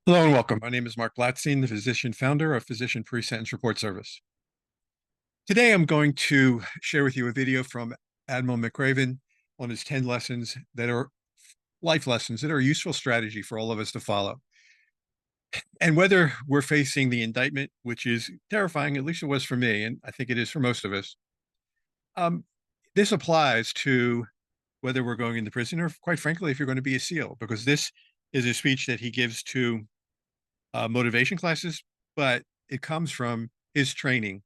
Hello and welcome. My name is Marc Blatstein, the physician founder of Physician Pre-Sentence Report Service. Today, I'm going to share with you a video from Admiral McRaven on his 10 lessons that are life lessons that are a useful strategy for all of us to follow. And whether we're facing the indictment, which is terrifying, at least it was for me, and I think it is for most of us, um, this applies to whether we're going into prison or, quite frankly, if you're going to be a SEAL, because this is a speech that he gives to motivation classes, but it comes from his training.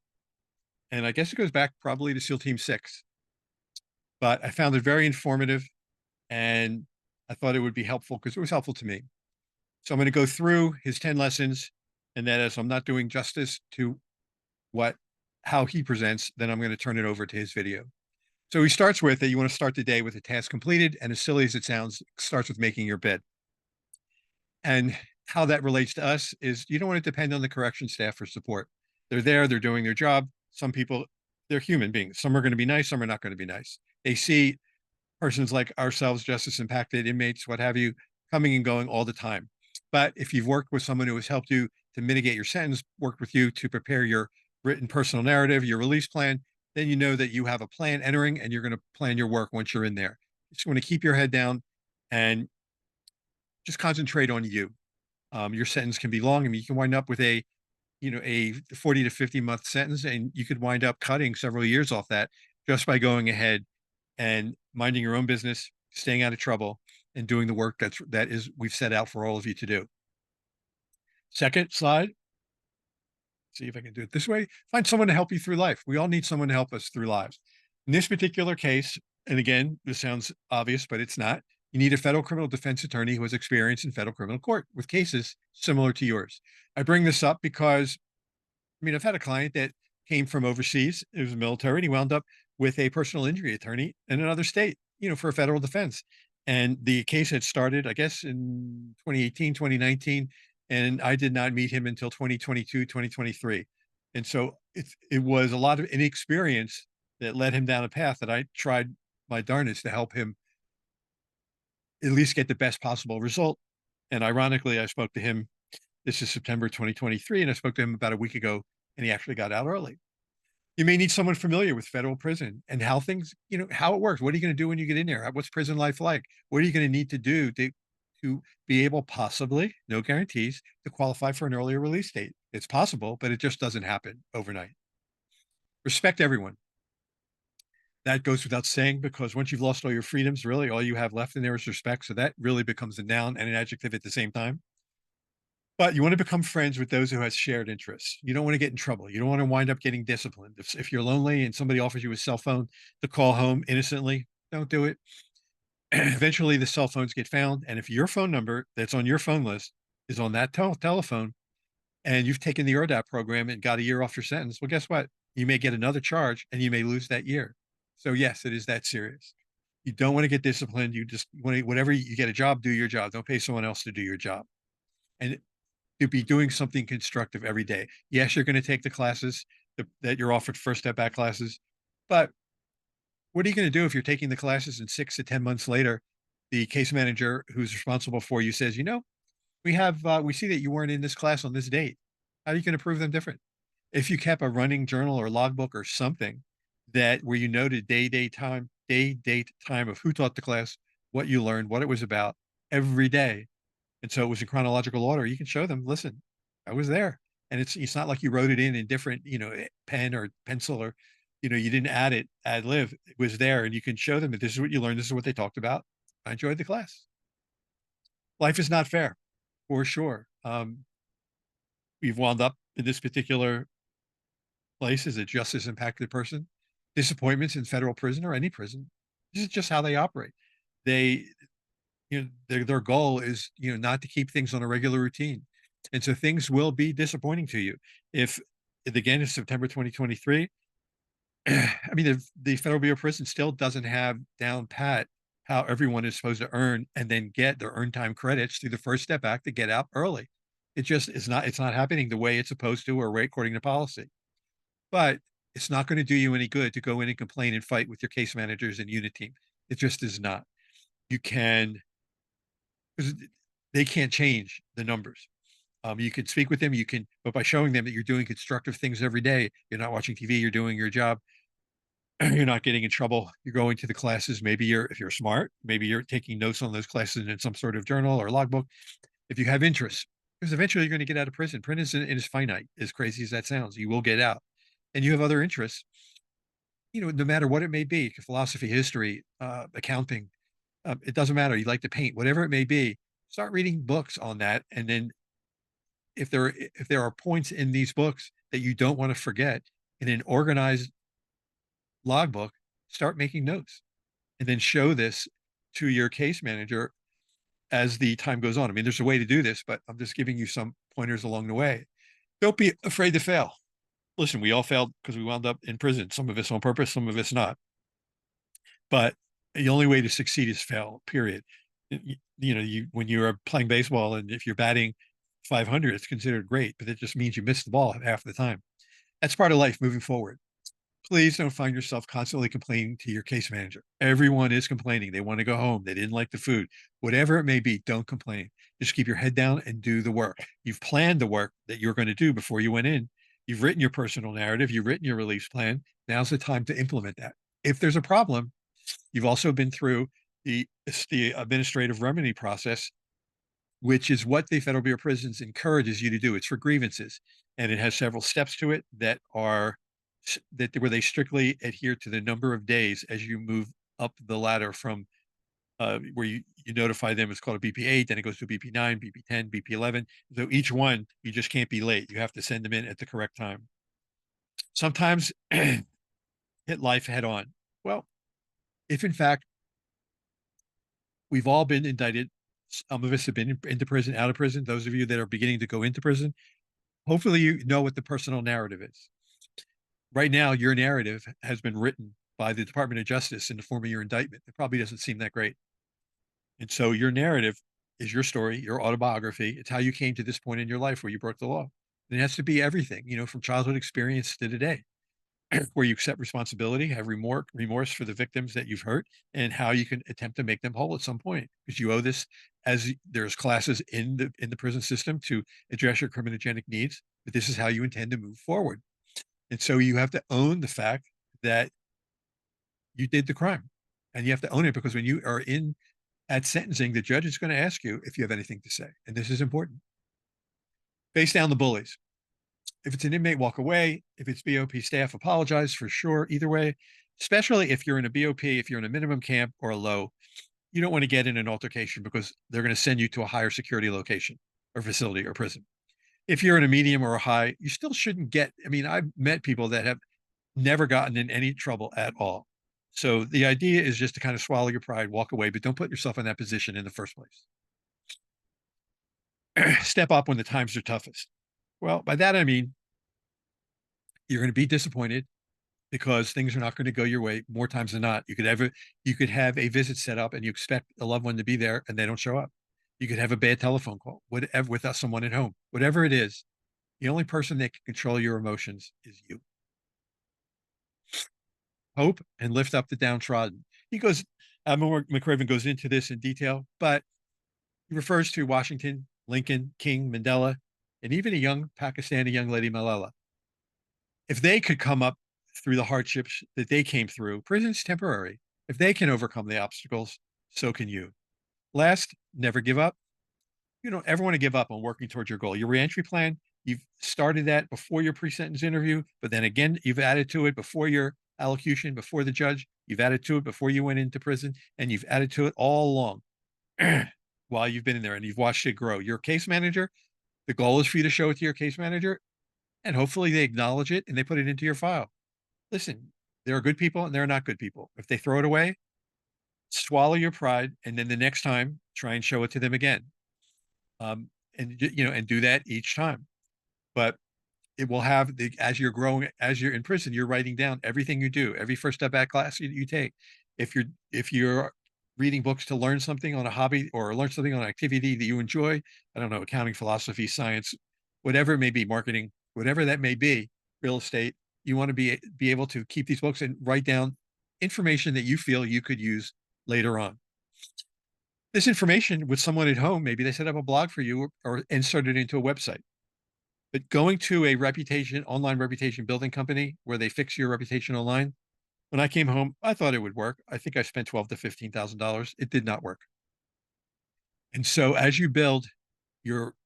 And I guess it goes back probably to SEAL Team 6. But I found it very informative and I thought it would be helpful because it was helpful to me. So I'm going to go through his 10 lessons. And that as I'm not doing justice to what how he presents, then I'm going to turn it over to his video. So he starts with that you want to start the day with a task completed, and as silly as it sounds, it starts with making your bed. And how that relates to us is you don't want to depend on the correction staff for support. They're there, they're doing their job. Some people, they're human beings. Some are going to be nice, some are not going to be nice. They see persons like ourselves, justice impacted inmates, what have you, coming and going all the time. But if you've worked with someone who has helped you to mitigate your sentence, worked with you to prepare your written personal narrative, your release plan, then you know that you have a plan entering and you're going to plan your work once you're in there. You just want to keep your head down and just concentrate on you. Your sentence can be long. I mean, you can wind up with a 40 to 50-month sentence, and you could wind up cutting several years off that just by going ahead and minding your own business, staying out of trouble, and doing the work that is we've set out for all of you to do. Second slide. See if I can do it this way. Find someone to help you through life. We all need someone to help us through lives. In this particular case, and again, this sounds obvious, but it's not. You need a federal criminal defense attorney who has experience in federal criminal court with cases similar to yours. I bring this up because, I mean, I've had a client that came from overseas. It was military, and he wound up with a personal injury attorney in another state, for a federal defense. And the case had started, I guess, in 2018, 2019, and I did not meet him until 2022, 2023. And so it was a lot of inexperience that led him down a path that I tried my darnest to help him at least get the best possible result. And ironically, I spoke to him. This is September 2023, and I spoke to him about a week ago, and he actually got out early. You may need someone familiar with federal prison and how things, how it works. What are you going to do when you get in there? What's prison life like? What are you going to need to do to be able, possibly, no guarantees, to qualify for an earlier release date? It's possible, but it just doesn't happen overnight. Respect everyone. That goes without saying, because once you've lost all your freedoms, really all you have left in there is respect. So that really becomes a noun and an adjective at the same time. But you want to become friends with those who has shared interests. You don't want to get in trouble. You don't want to wind up getting disciplined. If you're lonely and somebody offers you a cell phone to call home innocently, don't do it. Eventually, the cell phones get found. And if your phone number that's on your phone list is on that telephone, and you've taken the ERDAP program and got a year off your sentence, well, guess what? You may get another charge and you may lose that year. So, yes, it is that serious. You don't want to get disciplined. You just want to, whatever you get a job, do your job. Don't pay someone else to do your job. And to be doing something constructive every day. Yes, you're going to take the classes that you're offered first step back classes, but what are you going to do if you're taking the classes and 6 to 10 months later, the case manager who's responsible for you says, we see that you weren't in this class on this date. How are you going to prove them different? If you kept a running journal or logbook or something that where you noted day, date, time of who taught the class, what you learned, what it was about every day, and so it was in chronological order. You can show them, listen, I was there. And it's not like you wrote it in different, pen or pencil, or, you didn't ad lib. It was there. And you can show them that this is what you learned. This is what they talked about. I enjoyed the class. Life is not fair, for sure. We've wound up in this particular place as a justice impacted person. Disappointments in federal prison or any prison. This is just how they operate. They their goal is not to keep things on a regular routine, and so things will be disappointing to you if again is September 2023. I mean, the federal bureau of prison still doesn't have down pat how everyone is supposed to earn and then get their earned time credits through the first step back to get out early. It just is not, it's not happening the way it's supposed to or right according to policy. But it's not going to do you any good to go in and complain and fight with your case managers and unit team. It just is not. You can, because they can't change the numbers. You can speak with them, but by showing them that you're doing constructive things every day, you're not watching TV, you're doing your job, you're not getting in trouble, you're going to the classes. Maybe if you're smart, maybe you're taking notes on those classes in some sort of journal or logbook. If you have interests, because eventually you're going to get out of prison. Prison is finite, as crazy as that sounds. You will get out, and you have other interests. No matter what it may be, philosophy, history, accounting, it doesn't matter. You like to paint, whatever it may be. Start reading books on that, and then if there are points in these books that you don't want to forget, in an organized logbook, start making notes, and then show this to your case manager as the time goes on. I mean, there's a way to do this, but I'm just giving you some pointers along the way. Don't be afraid to fail. Listen, we all failed because we wound up in prison. Some of us on purpose, some of us not. But the only way to succeed is fail, period. When you're playing baseball and if you're batting 500, it's considered great, but it just means you miss the ball half the time. That's part of life moving forward. Please don't find yourself constantly complaining to your case manager. Everyone is complaining. They want to go home. They didn't like the food. Whatever it may be, don't complain. Just keep your head down and do the work. You've planned the work that you're going to do before you went in. You've written your personal narrative. You've written your release plan. Now's the time to implement that. If there's a problem, you've also been through the administrative remedy process, which is what the Federal Bureau of Prisons encourages you to do. It's for grievances, and it has several steps to it that where they strictly adhere to the number of days as you move up the ladder from where you notify them. It's called a BP 8, then it goes to BP 9, BP 10, BP 11. So each one, you just can't be late. You have to send them in at the correct time. Sometimes hit life head on. Well, if in fact we've all been indicted, some of us have been into prison, out of prison. Those of you that are beginning to go into prison, hopefully you know what the personal narrative is. Right now, your narrative has been written by the Department of Justice in the form of your indictment. It probably doesn't seem that great. And so your narrative is your story, your autobiography. It's how you came to this point in your life where you broke the law. And it has to be everything, from childhood experience to today, where you accept responsibility, have remorse for the victims that you've hurt, and how you can attempt to make them whole at some point. Because you owe this, as there's classes in the prison system to address your criminogenic needs, but this is how you intend to move forward. And so you have to own the fact that you did the crime, and you have to own it, because when you are at sentencing, the judge is going to ask you if you have anything to say. And this is important. Face down the bullies. If it's an inmate, walk away. If it's BOP staff, apologize for sure. Either way, especially if you're in a BOP, if you're in a minimum camp or a low, you don't want to get in an altercation because they're going to send you to a higher security location or facility or prison. If you're in a medium or a high, you still shouldn't get. I mean, I've met people that have never gotten in any trouble at all. So the idea is just to kind of swallow your pride, walk away, but don't put yourself in that position in the first place. Step up when the times are toughest. Well, by that I mean you're going to be disappointed because things are not going to go your way more times than not. You could have a visit set up and you expect a loved one to be there and they don't show up. You could have a bad telephone call, whatever, with someone at home. Whatever it is, the only person that can control your emotions is you. Hope and lift up the downtrodden. McRaven goes into this in detail, but he refers to Washington, Lincoln, King, Mandela, and even a young Pakistani young lady, Malala. If they could come up through the hardships that they came through, prison's temporary. If they can overcome the obstacles, so can you. Last, never give up. You don't ever want to give up on working towards your goal. Your reentry plan, you've started that before your pre-sentence interview, but then again, you've added to it before your allocution, before the judge, you've added to it before you went into prison, and you've added to it all along while you've been in there, and you've watched it grow. Your case manager, the goal is for you to show it to your case manager, and hopefully they acknowledge it and they put it into your file. Listen, there are good people and there are not good people. If they throw it away, swallow your pride, and then the next time, try and show it to them again. And do that each time. But it will have as you're growing, as you're in prison, you're writing down everything you do, every first step back class you take. If you're reading books to learn something on a hobby or learn something on an activity that you enjoy, I don't know, accounting, philosophy, science, whatever it may be, marketing, whatever that may be, real estate, you want to be able to keep these books and write down information that you feel you could use later on. this information with someone at home. Maybe they set up a blog for you or insert it into a website. But going to a online reputation building company where they fix your reputation online, when I came home, I thought it would work. I think I spent $12,000 to $15,000. It did not work. And so as you build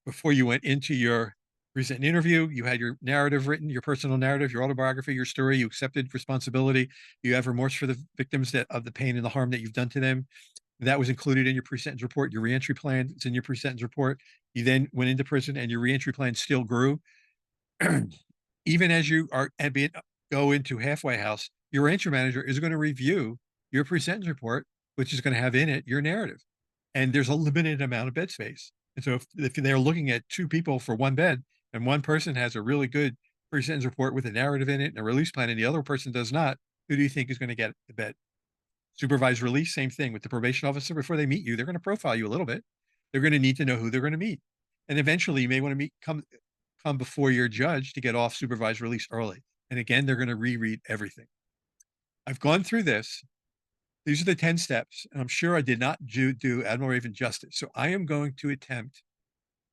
before you went into your recent interview, you had your narrative written, your personal narrative, your autobiography, your story, you accepted responsibility, you have remorse for the victims of the pain and the harm that you've done to them. That was included in your pre-sentence report. Your reentry plan is in your pre-sentence report. You then went into prison and your reentry plan still grew. Even as you go into halfway house, your reentry manager is going to review your pre-sentence report, which is going to have in it your narrative. And there's a limited amount of bed space. And so if they're looking at 2 people for 1 bed and one person has a really good pre-sentence report with a narrative in it and a release plan and the other person does not, who do you think is going to get the bed? Supervised release, same thing with the probation officer. Before they meet you, they're going to profile you a little bit. They're going to need to know who they're going to meet. And eventually you may want to come before your judge to get off supervised release early. And again, they're going to reread everything. I've gone through this. These are the 10 steps, and I'm sure I did not do Admiral Raven justice. So I am going to attempt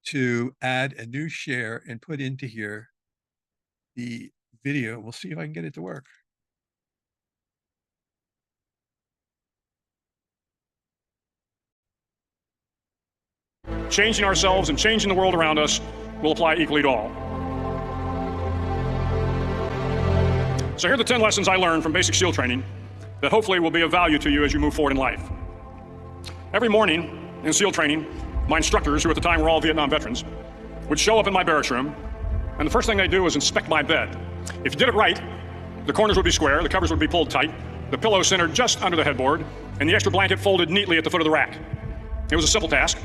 to add a new share and put into here the video. We'll see if I can get it to work. Changing ourselves and changing the world around us will apply equally to all. So here are the 10 lessons I learned from basic SEAL training that hopefully will be of value to you as you move forward in life. Every morning in SEAL training, my instructors, who at the time were all Vietnam veterans, would show up in my barracks room, and the first thing they do was inspect my bed. If you did it right, the corners would be square, the covers would be pulled tight, the pillow centered just under the headboard, and the extra blanket folded neatly at the foot of the rack. It was a simple task,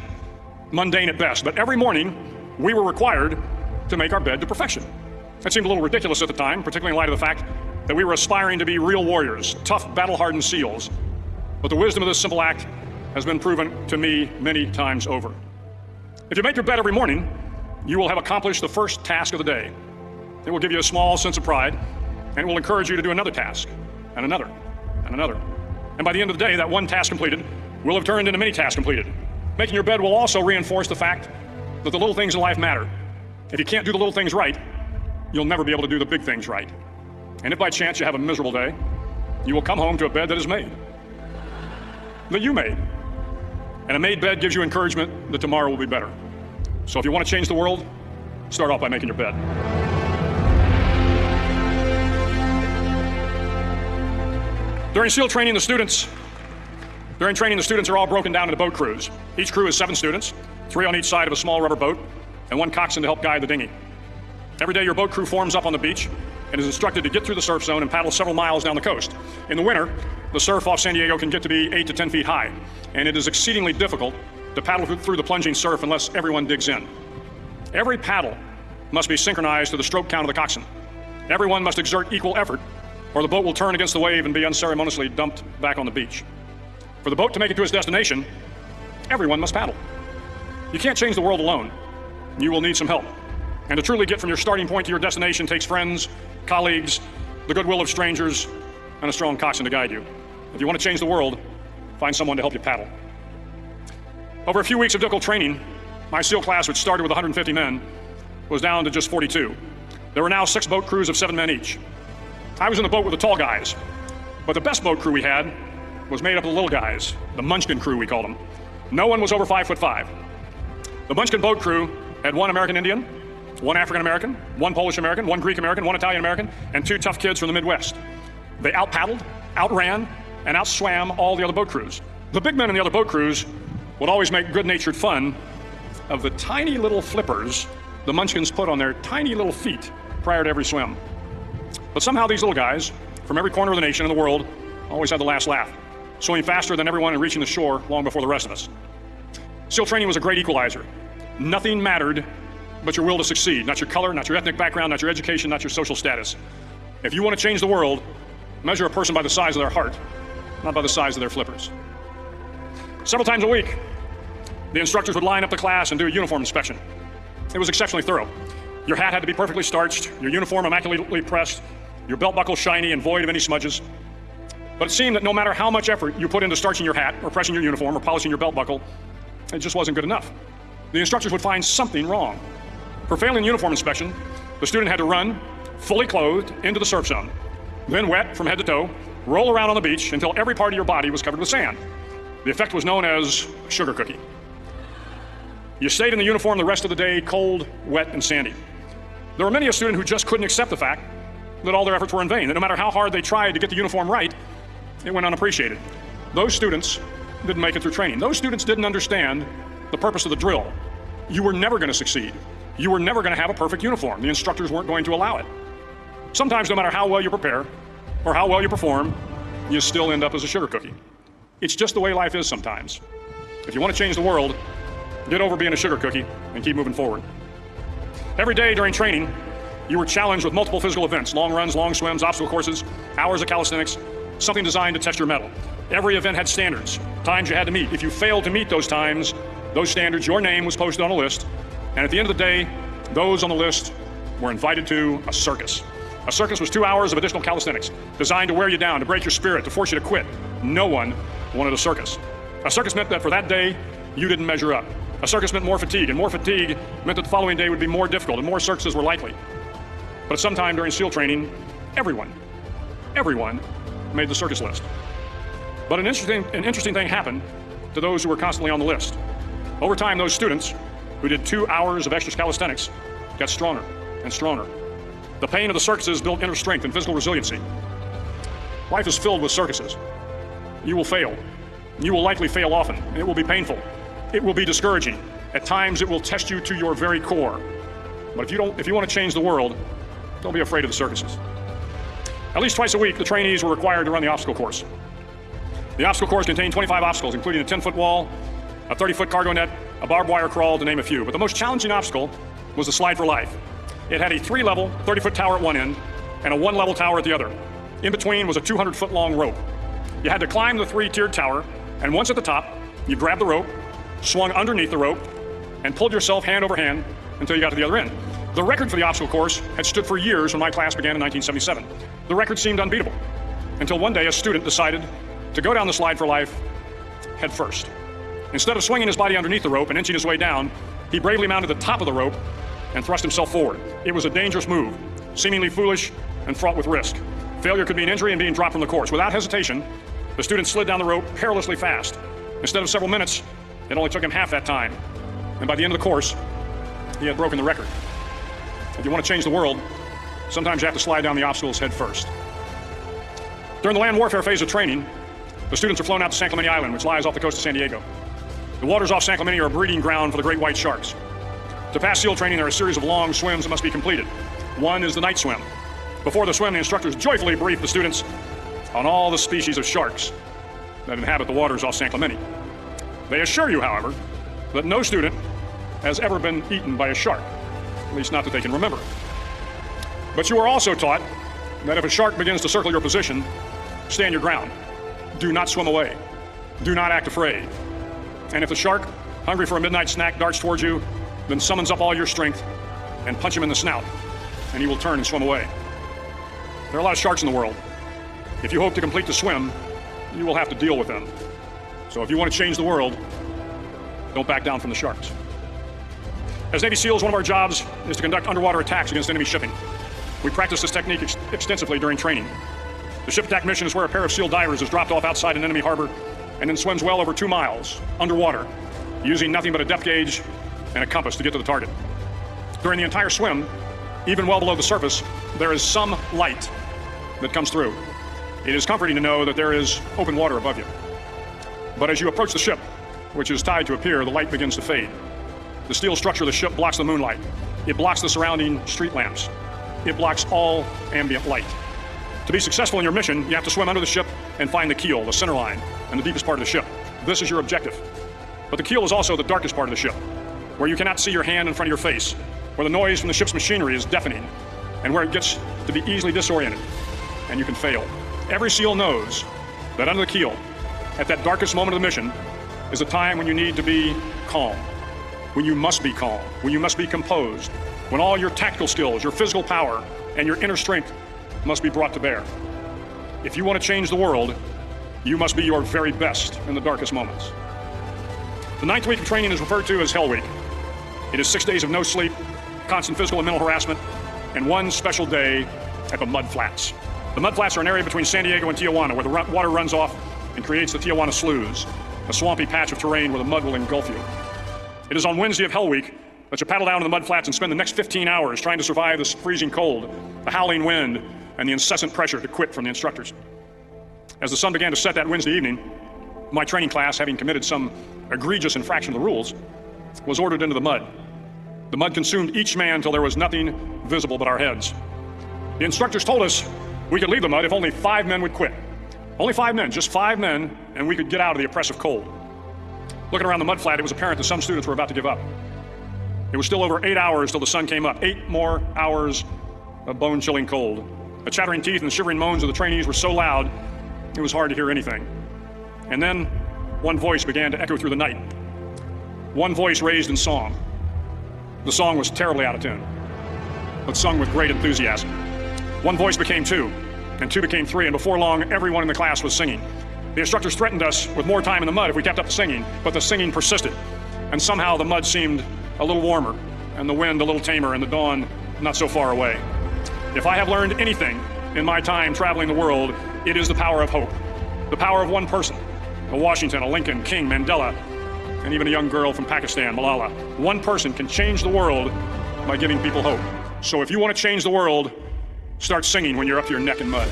mundane at best, but every morning we were required to make our bed to perfection. That seemed a little ridiculous at the time, particularly in light of the fact that we were aspiring to be real warriors, tough, battle-hardened SEALs. But the wisdom of this simple act has been proven to me many times over. If you make your bed every morning, you will have accomplished the first task of the day. It will give you a small sense of pride, and it will encourage you to do another task, and another, and another. And by the end of the day, that one task completed will have turned into many tasks completed. Making your bed will also reinforce the fact that the little things in life matter. If you can't do the little things right, you'll never be able to do the big things right. And if by chance you have a miserable day, you will come home to a bed that is made, that you made. And a made bed gives you encouragement that tomorrow will be better. So if you want to change the world, start off by making your bed. During SEAL training, the students are all broken down into boat crews. Each crew is 7 students, 3 on each side of a small rubber boat, and 1 coxswain to help guide the dinghy. Every day your boat crew forms up on the beach and is instructed to get through the surf zone and paddle several miles down the coast. In the winter, the surf off San Diego can get to be 8 to 10 feet high, and it is exceedingly difficult to paddle through the plunging surf unless everyone digs in. Every paddle must be synchronized to the stroke count of the coxswain. Everyone must exert equal effort, or the boat will turn against the wave and be unceremoniously dumped back on the beach. For the boat to make it to its destination, everyone must paddle. You can't change the world alone. You will need some help. And to truly get from your starting point to your destination takes friends, colleagues, the goodwill of strangers, and a strong coxswain to guide you. If you want to change the world, find someone to help you paddle. Over a few weeks of difficult training, my SEAL class, which started with 150 men, was down to just 42. There were now 6 boat crews of 7 men each. I was in the boat with the tall guys, but the best boat crew we had was made up of the little guys, the Munchkin crew, we called them. No one was over 5'5". The Munchkin boat crew had 1 American Indian, 1 African American, 1 Polish American, 1 Greek American, 1 Italian American, and 2 tough kids from the Midwest. They out-paddled, outran, and outswam all the other boat crews. The big men in the other boat crews would always make good-natured fun of the tiny little flippers the Munchkins put on their tiny little feet prior to every swim. But somehow these little guys, from every corner of the nation and the world, always had the last laugh, swimming faster than everyone and reaching the shore long before the rest of us. SEAL training was a great equalizer. Nothing mattered but your will to succeed, not your color, not your ethnic background, not your education, not your social status. If you want to change the world, measure a person by the size of their heart, not by the size of their flippers. Several times a week, the instructors would line up the class and do a uniform inspection. It was exceptionally thorough. Your hat had to be perfectly starched, your uniform immaculately pressed, your belt buckle shiny and void of any smudges. But it seemed that no matter how much effort you put into starching your hat or pressing your uniform or polishing your belt buckle, it just wasn't good enough. The instructors would find something wrong. For failing the uniform inspection, the student had to run, fully clothed, into the surf zone, then wet from head to toe, roll around on the beach until every part of your body was covered with sand. The effect was known as sugar cookie. You stayed in the uniform the rest of the day, cold, wet, and sandy. There were many a student who just couldn't accept the fact that all their efforts were in vain, that no matter how hard they tried to get the uniform right, it went unappreciated. Those students didn't make it through training. Those students didn't understand the purpose of the drill. You were never going to succeed. You were never going to have a perfect uniform. The instructors weren't going to allow it. Sometimes, no matter how well you prepare or how well you perform, you still end up as a sugar cookie. It's just the way life is sometimes. If you want to change the world, get over being a sugar cookie and keep moving forward. Every day during training, you were challenged with multiple physical events: long runs, long swims, obstacle courses, hours of calisthenics, something designed to test your mettle. Every event had standards, times you had to meet. If you failed to meet those times, those standards, your name was posted on a list, and at the end of the day, those on the list were invited to a circus. A circus was 2 hours of additional calisthenics, designed to wear you down, to break your spirit, to force you to quit. No one wanted a circus. A circus meant that for that day, you didn't measure up. A circus meant more fatigue, and more fatigue meant that the following day would be more difficult, and more circuses were likely. But at some time during SEAL training, everyone made the circus list. But an interesting thing happened to those who were constantly on the list. Over time, those students who did 2 hours of extra calisthenics got stronger and stronger. The pain of the circuses built inner strength and physical resiliency. Life is filled with circuses. You will fail. You will likely fail often. It will be painful. It will be discouraging. At times, it will test you to your very core. But if you want to change the world, don't be afraid of the circuses. At least twice a week, the trainees were required to run the obstacle course. The obstacle course contained 25 obstacles, including a 10-foot wall, a 30-foot cargo net, a barbed wire crawl, to name a few. But the most challenging obstacle was the slide for life. It had a 3-level, 30-foot tower at one end and a 1-level tower at the other. In between was a 200-foot long rope. You had to climb the 3-tiered tower, and once at the top, you grabbed the rope, swung underneath the rope, and pulled yourself hand over hand until you got to the other end. The record for the obstacle course had stood for years when my class began in 1977. The record seemed unbeatable, until one day a student decided to go down the slide for life head first. Instead of swinging his body underneath the rope and inching his way down, he bravely mounted the top of the rope and thrust himself forward. It was a dangerous move, seemingly foolish and fraught with risk. Failure could mean injury and being dropped from the course. Without hesitation, the student slid down the rope perilously fast. Instead of several minutes, it only took him half that time. And by the end of the course, he had broken the record. If you want to change the world, sometimes you have to slide down the obstacles head first. During the land warfare phase of training, the students are flown out to San Clemente Island, which lies off the coast of San Diego. The waters off San Clemente are a breeding ground for the great white sharks. To pass SEAL training, there are a series of long swims that must be completed. One is the night swim. Before the swim, the instructors joyfully brief the students on all the species of sharks that inhabit the waters off San Clemente. They assure you, however, that no student has ever been eaten by a shark, at least not that they can remember. But you are also taught that if a shark begins to circle your position, stand your ground. Do not swim away. Do not act afraid. And if the shark, hungry for a midnight snack, darts towards you, then summons up all your strength and punch him in the snout, and he will turn and swim away. There are a lot of sharks in the world. If you hope to complete the swim, you will have to deal with them. So if you want to change the world, don't back down from the sharks. As Navy SEALs, one of our jobs is to conduct underwater attacks against enemy shipping. We practice this technique extensively during training. The ship attack mission is where a pair of SEAL divers is dropped off outside an enemy harbor and then swims well over 2 miles underwater, using nothing but a depth gauge and a compass to get to the target. During the entire swim, even well below the surface, there is some light that comes through. It is comforting to know that there is open water above you. But as you approach the ship, which is tied to a pier, the light begins to fade. The steel structure of the ship blocks the moonlight. It blocks the surrounding street lamps. It blocks all ambient light. To be successful in your mission, you have to swim under the ship and find the keel, the center line, and the deepest part of the ship. This is your objective. But the keel is also the darkest part of the ship, where you cannot see your hand in front of your face, where the noise from the ship's machinery is deafening, and where it gets to be easily disoriented, and you can fail. Every SEAL knows that under the keel, at that darkest moment of the mission, is a time when you need to be calm, when you must be calm, when you must be composed, when all your tactical skills, your physical power, and your inner strength must be brought to bear. If you want to change the world, you must be your very best in the darkest moments. The 9th week of training is referred to as Hell Week. It is 6 days of no sleep, constant physical and mental harassment, and one special day at the Mud Flats. The Mud Flats are an area between San Diego and Tijuana where the water runs off and creates the Tijuana Sloughs, a swampy patch of terrain where the mud will engulf you. It is on Wednesday of Hell Week that you paddle down to the Mud Flats and spend the next 15 hours trying to survive the freezing cold, the howling wind, and the incessant pressure to quit from the instructors. As the sun began to set that Wednesday evening, my training class, having committed some egregious infraction of the rules, was ordered into the mud. The mud consumed each man till there was nothing visible but our heads. The instructors told us we could leave the mud if only 5 men would quit. Only 5 men, just 5 men, and we could get out of the oppressive cold. Looking around the mud flat, it was apparent that some students were about to give up. It was still over 8 hours till the sun came up. 8 more hours of bone-chilling cold. The chattering teeth and the shivering moans of the trainees were so loud, it was hard to hear anything. And then one voice began to echo through the night. One voice raised in song. The song was terribly out of tune, but sung with great enthusiasm. One voice became 2, and 2 became 3, and before long, everyone in the class was singing. The instructors threatened us with more time in the mud if we kept up the singing, but the singing persisted, and somehow the mud seemed a little warmer, and the wind a little tamer, and the dawn not so far away. If I have learned anything in my time traveling the world, it is the power of hope. The power of one person, a Washington, a Lincoln, King, Mandela, and even a young girl from Pakistan, Malala. One person can change the world by giving people hope. So if you want to change the world, start singing when you're up to your neck in mud.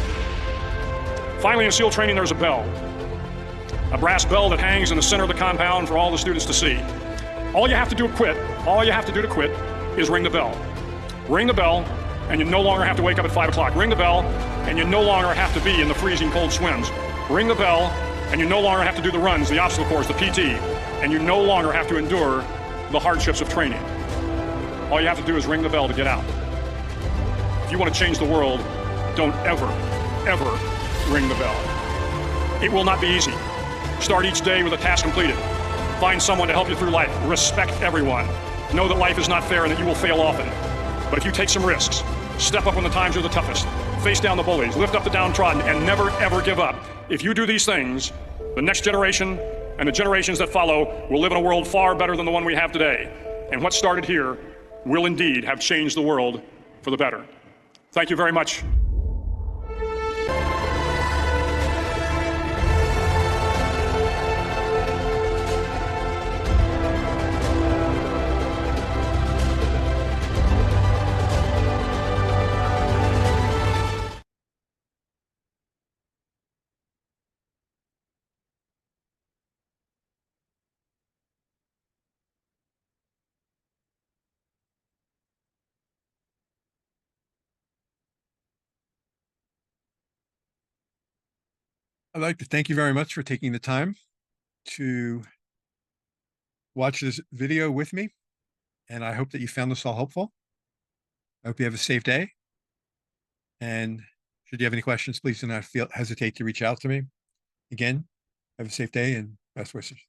Finally, in SEAL training, there's a bell. A brass bell that hangs in the center of the compound for all the students to see. All you have to do to quit is ring the bell. Ring the bell, and you no longer have to wake up at 5 o'clock. Ring the bell, and you no longer have to be in the freezing cold swims. Ring the bell, and you no longer have to do the runs, the obstacle course, the PT, and you no longer have to endure the hardships of training. All you have to do is ring the bell to get out. If you want to change the world, don't ever, ever ring the bell. It will not be easy. Start each day with a task completed. Find someone to help you through life. Respect everyone. Know that life is not fair and that you will fail often. But if you take some risks, step up when the times are the toughest, face down the bullies, lift up the downtrodden, and never, ever give up. If you do these things, the next generation and the generations that follow will live in a world far better than the one we have today. And what started here will indeed have changed the world for the better. Thank you very much. I'd like to thank you very much for taking the time to watch this video with me, and I hope that you found this all helpful. I hope you have a safe day, and should you have any questions, please do not hesitate to reach out to me. Again, have a safe day and best wishes.